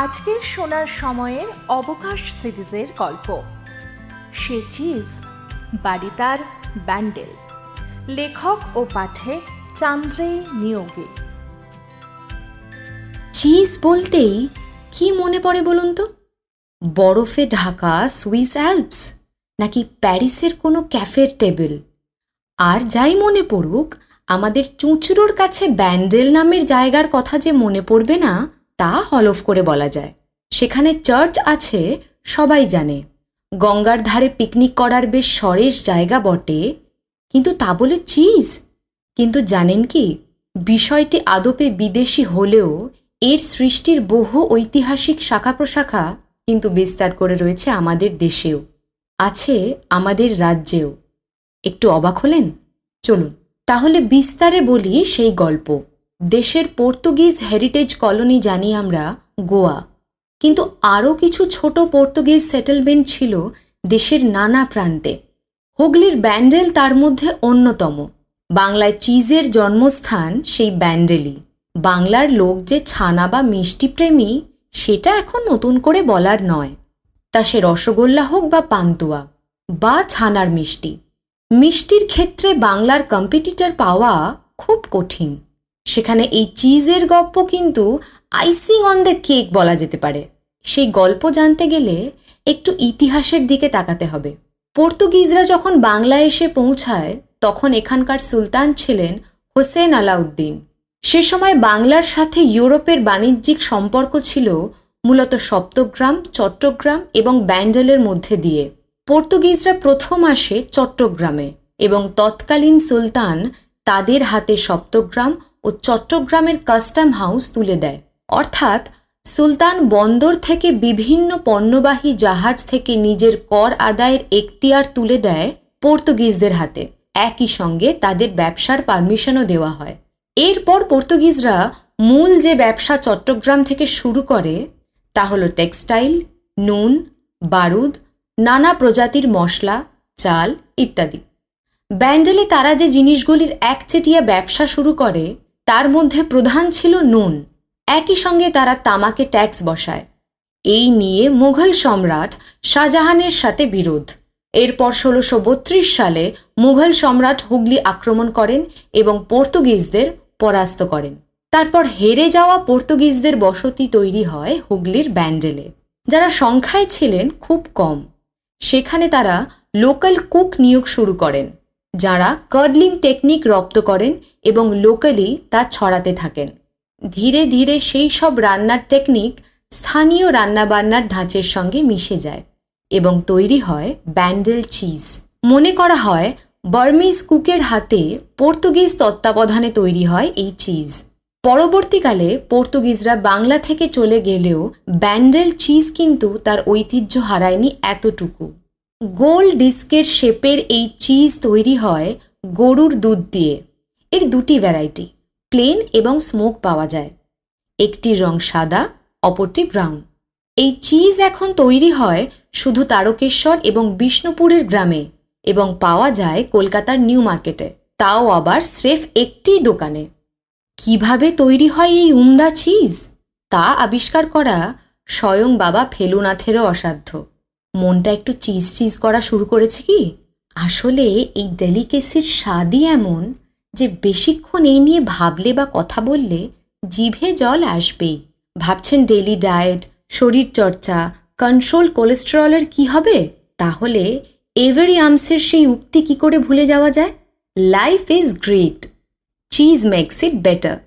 আজকের শোনার সময়ের অবকাশ সিরিজের গল্প সে চিজ বাড়ি তার ব্যান্ডেল। লেখক ও পাঠে চান্দ্রে নিয়োগী। চিজ বলতেই কি মনে পড়ে বলুন তো? বরফে ঢাকা সুইস অ্যালপস, নাকি প্যারিসের কোনো ক্যাফের টেবিল? আর যাই মনে পড়ুক, আমাদের চুঁচুড়োর কাছে ব্যান্ডেল নামের জায়গার কথা যে মনে পড়বে না তা হলফ করে বলা যায়। সেখানে চার্চ আছে সবাই জানে, গঙ্গার ধারে পিকনিক করার বেশ সরেস জায়গা বটে, কিন্তু তা বলে চিজ? কিন্তু জানেন কি, বিষয়টি আদপে বিদেশি হলেও এর সৃষ্টির বহু ঐতিহাসিক শাখা প্রশাখা কিন্তু বিস্তার করে রয়েছে আমাদের দেশেও, আছে আমাদের রাজ্যেও। একটু অবাক হলেন? চলুন তাহলে বিস্তারে বলি সেই গল্প। দেশের পর্তুগিজ হেরিটেজ কলোনি জানি আমরা গোয়া, কিন্তু আরও কিছু ছোট পর্তুগিজ সেটেলমেন্ট ছিল দেশের নানা প্রান্তে। হুগলির ব্যান্ডেল তার মধ্যে অন্যতম। বাংলায় চিজের জন্মস্থান সেই ব্যান্ডেলই। বাংলার লোক যে ছানা বা মিষ্টি প্রেমী সেটা এখন নতুন করে বলার নয়। তা সে রসগোল্লা হোক বা পান্তুয়া বা ছানার মিষ্টি, মিষ্টির ক্ষেত্রে বাংলার কম্পিটিটর পাওয়া খুব কঠিন। সেখানে এই চিজের গল্প কিন্তু আইসিং অন দ্য কেক বলা যেতে পারে। সেই গল্প জানতে গেলে একটু ইতিহাসের দিকে তাকাতে হবে। পর্তুগিজরা যখন বাংলায় এসে পৌঁছায় তখন এখানকার সুলতান ছিলেন হোসেন আলাউদ্দিন। সে সময় বাংলার সাথে ইউরোপের বাণিজ্যিক সম্পর্ক ছিল মূলত সপ্তগ্রাম, চট্টগ্রাম এবং ব্যান্ডেলের মধ্যে দিয়ে। পর্তুগিজরা প্রথম আসে চট্টগ্রামে এবং তৎকালীন সুলতান তাদের হাতে সপ্তগ্রাম ও চট্টগ্রামের কাস্টম হাউস তুলে দেয়। অর্থাৎ সুলতান বন্দর থেকে বিভিন্ন পণ্যবাহী জাহাজ থেকে নিজের কর আদায়ের এখতিয়ার তুলে দেয় পর্তুগিজদের হাতে। একই সঙ্গে তাদের ব্যবসার পারমিশনও দেওয়া হয়। এরপর পর্তুগিজরা মূল যে ব্যবসা চট্টগ্রাম থেকে শুরু করে তা হলো টেক্সটাইল, নুন, বারুদ, নানা প্রজাতির মশলা, চাল ইত্যাদি। ব্যান্ডেলে তারা যে জিনিসগুলির একচেটিয়া ব্যবসা শুরু করে তার মধ্যে প্রধান ছিল নুন। একই সঙ্গে তারা তামাকে ট্যাক্স বসায়। এই নিয়ে মুঘল সম্রাট শাহজাহানের সাথে বিরোধ। এরপর ১৬৩২ সালে মুঘল সম্রাট হুগলি আক্রমণ করেন এবং পর্তুগিজদের পরাস্ত করেন। তারপর হেরে যাওয়া পর্তুগিজদের বসতি তৈরি হয় হুগলির ব্যান্ডেলে, যারা সংখ্যায় ছিলেন খুব কম। সেখানে তারা লোকাল কুক নিয়োগ শুরু করেন, যারা কার্ডলিং টেকনিক রপ্ত করেন এবং লোকালি তা ছড়াতে থাকেন। ধীরে ধীরে সেই সব রান্নার টেকনিক স্থানীয় রান্নাবান্নার ধাঁচের সঙ্গে মিশে যায় এবং তৈরি হয় ব্যান্ডেল চিজ। মনে করা হয় বার্মিজ কুকের হাতে পর্তুগিজ তত্ত্বাবধানে তৈরি হয় এই চিজ। পরবর্তীকালে পর্তুগিজরা বাংলা থেকে চলে গেলেও ব্যান্ডেল চিজ কিন্তু তার ঐতিহ্য হারায়নি এতটুকু। গোল ডিস্কের শেপের এই চিজ তৈরি হয় গরুর দুধ দিয়ে। এর দুটি ভ্যারাইটি, প্লেন এবং স্মোক পাওয়া যায়। একটির রং সাদা, অপরটি ব্রাউন। এই চিজ এখন তৈরি হয় শুধু তারকেশ্বর এবং বিষ্ণুপুরের গ্রামে এবং পাওয়া যায় কলকাতার নিউ মার্কেটে, তাও আবার স্রেফ একটি দোকানে। কিভাবে তৈরি হয় এই উমদা চিজ তা আবিষ্কার করা স্বয়ং বাবা ফেলুনাথেরও অসাধ্য। মনটা একটু চিজ চিজ করা শুরু করেছে কি? আসলে এই ডেলিকেসির স্বাদই এমন যে বেশিক্ষণ এই নিয়ে ভাবলে বা কথা বললে জিভে জল আসবেই। ভাবছেন ডেইলি ডায়েট, শরীর চর্চা, কন্ট্রোল কোলেস্টেরলের কি হবে? তাহলে এভারি আর্মসের সেই উক্তি কি করে ভুলে যাওয়া যায়? Life is great, cheese makes it better.